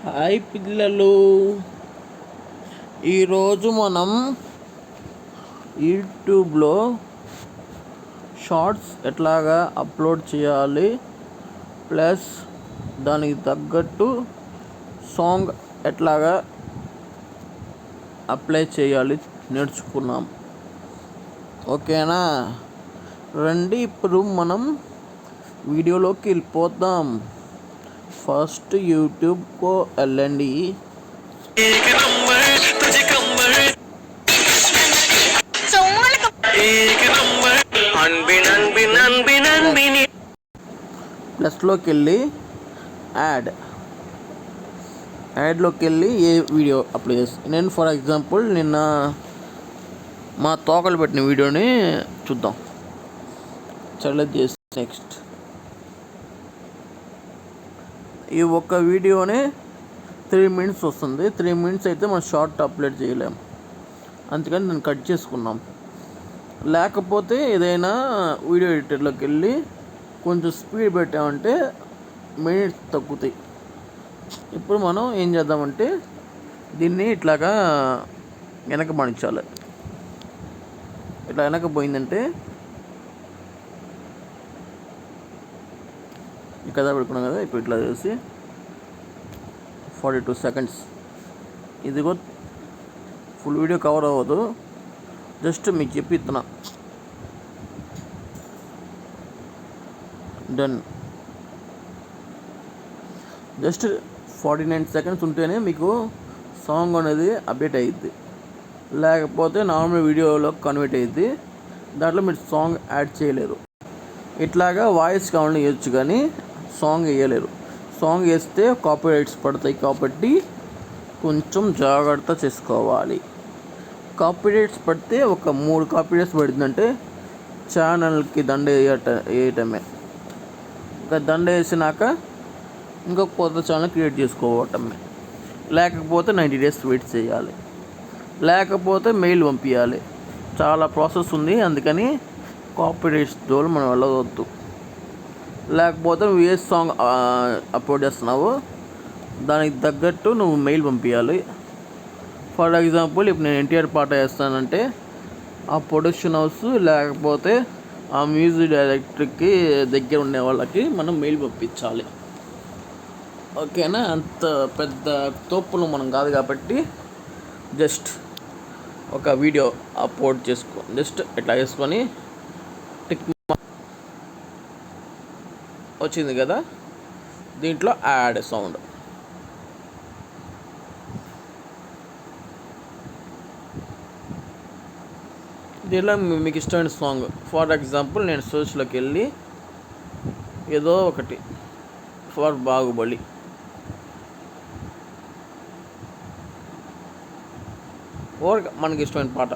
Hi పిల్లలు, ఈరోజు మనం యూట్యూబ్లో షార్ట్స్ ఎట్లాగా అప్లోడ్ చేయాలి, ప్లస్ దానికి తగ్గట్టు సాంగ్ ఎట్లాగా అప్లై చేయాలి నేర్చుకున్నాం. ఓకేనా? రండి ఇప్పుడు మనం వీడియోలోకి వెళ్ళిపోదాం. ఫస్ట్ యూట్యూబ్కు వెళ్ళండి. ప్లస్లోకి వెళ్ళి యాడ్లోకి వెళ్ళి ఏ వీడియో అప్లోడ్ చేస్తాను. నేను ఫర్ ఎగ్జాంపుల్ నిన్న మా తోకలు పెట్టిన వీడియోని చూద్దాం. చేసి నెక్స్ట్ ఈ ఒక్క వీడియోనే 3 minutes వస్తుంది. 3 minutes అయితే మనం షార్ట్ అప్లోడ్ చేయలేము, అందుకని నేను కట్ చేసుకున్నాం. లేకపోతే ఏదైనా వీడియో ఎడిటర్లోకి వెళ్ళి కొంచెం స్పీడ్ పెట్టామంటే మినిట్స్ తగ్గుతాయి. ఇప్పుడు మనం ఏం చేద్దామంటే దీన్ని ఇట్లాగా వెనక మడించాలి. ఇట్లా వెనక పోయిందంటే ఇక్కడ పెట్టుకున్నాం కదా. ఇప్పుడు ఇట్లా చేసి 42 seconds. ఇదిగో ఫుల్ వీడియో కవర్ అవ్వదు, జస్ట్ మీకు చెప్పి ఇస్తున్నా. డన్. జస్ట్ 49 seconds ఉంటేనే మీకు సాంగ్ అనేది అప్డేట్ అయ్యిద్ది, లేకపోతే నార్మల్ వీడియోలో కన్వర్ట్ అయ్యిద్ది. దాంట్లో మీరు సాంగ్ యాడ్ చేయలేరు. ఇట్లాగా వాయిస్ కావాలని వేయచ్చు కానీ సాంగ్ వేయలేరు. సాంగ్ వేస్తే కాపీరైట్స్ పడతాయి కాబట్టి కొంచెం జాగ్రత్త చేసుకోవాలి. కాపీరైట్స్ పడితే ఒక 3 కాపీరైట్స్ పడిందంటే ఛానల్కి దండ వేయటమే. ఇంకా దండ వేసినాక ఇంకొక కొత్త ఛానల్ క్రియేట్ చేసుకోవటమే. లేకపోతే 90 days వెయిట్ చేయాలి, లేకపోతే మెయిల్ పంపించాలి. చాలా ప్రాసెస్ ఉంది, అందుకని కాపీరైట్స్ జోలు మనం వెళ్ళవద్దు. లేకపోతే నువ్వు ఏ సాంగ్ అప్లోడ్ చేస్తున్నావో దానికి తగ్గట్టు నువ్వు మెయిల్ పంపించాలి. ఫర్ ఎగ్జాంపుల్ ఇప్పుడు నేను ఎన్టీఆర్ పాట వేస్తానంటే ఆ ప్రొడక్షన్ హౌస్ లేకపోతే ఆ మ్యూజిక్ డైరెక్టర్కి దగ్గర ఉండే వాళ్ళకి మనం మెయిల్ పంపించాలి. ఓకేనా? అంత పెద్ద తోపులు మనం కాదు కాబట్టి జస్ట్ ఒక వీడియో అప్లోడ్ చేసుకో. జస్ట్ ఇట్లా వేసుకొని టిక్ వచ్చింది కదా, దీంట్లో యాడ్ సౌండ్. దీనిలో మీకు ఇష్టమైన సాంగ్, ఫర్ ఎగ్జాంపుల్ నేను సోర్స్లోకి వెళ్ళి ఏదో ఒకటి ఫర్ బాహుబలి ఓర్ మనకి ఇష్టమైన పాట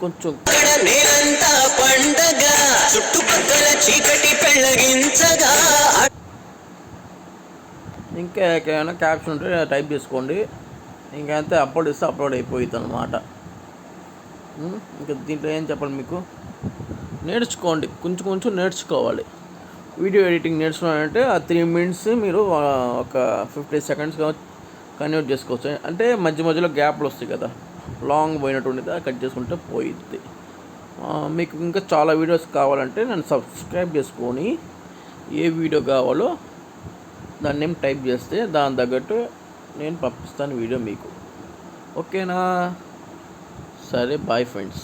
కొంచెం ఇంకా ఏమైనా క్యాప్షన్ ఉంటే టైప్ చేసుకోండి. ఇంకా అంతే, అప్లోడ్ ఇస్తే అప్లోడ్ అయిపోయింది అన్నమాట. ఇంకా దీంట్లో ఏం చెప్పాలి మీకు, నేర్చుకోండి. కొంచెం నేర్చుకోవాలి. వీడియో ఎడిటింగ్ నేర్చుకోవాలంటే ఆ 3 minutes మీరు ఒక 50 seconds కన్వర్ట్ చేసుకోవచ్చు. అంటే మధ్యలో గ్యాప్లు వస్తాయి కదా, లాంగ్ పోయినటువంటిది కట్ చేసుకుంటే పోయిద్ది. మీకు ఇంకా చాలా వీడియోస్ కావాలంటే నన్ను సబ్స్క్రైబ్ చేసుకొని ఏ వీడియో కావాలో దాన్ని నేమ్ టైప్ చేస్తే దాని తగ్గట్టు నేను పంపిస్తాను వీడియో మీకు. ఓకేనా? సరే, బాయ్ ఫ్రెండ్స్.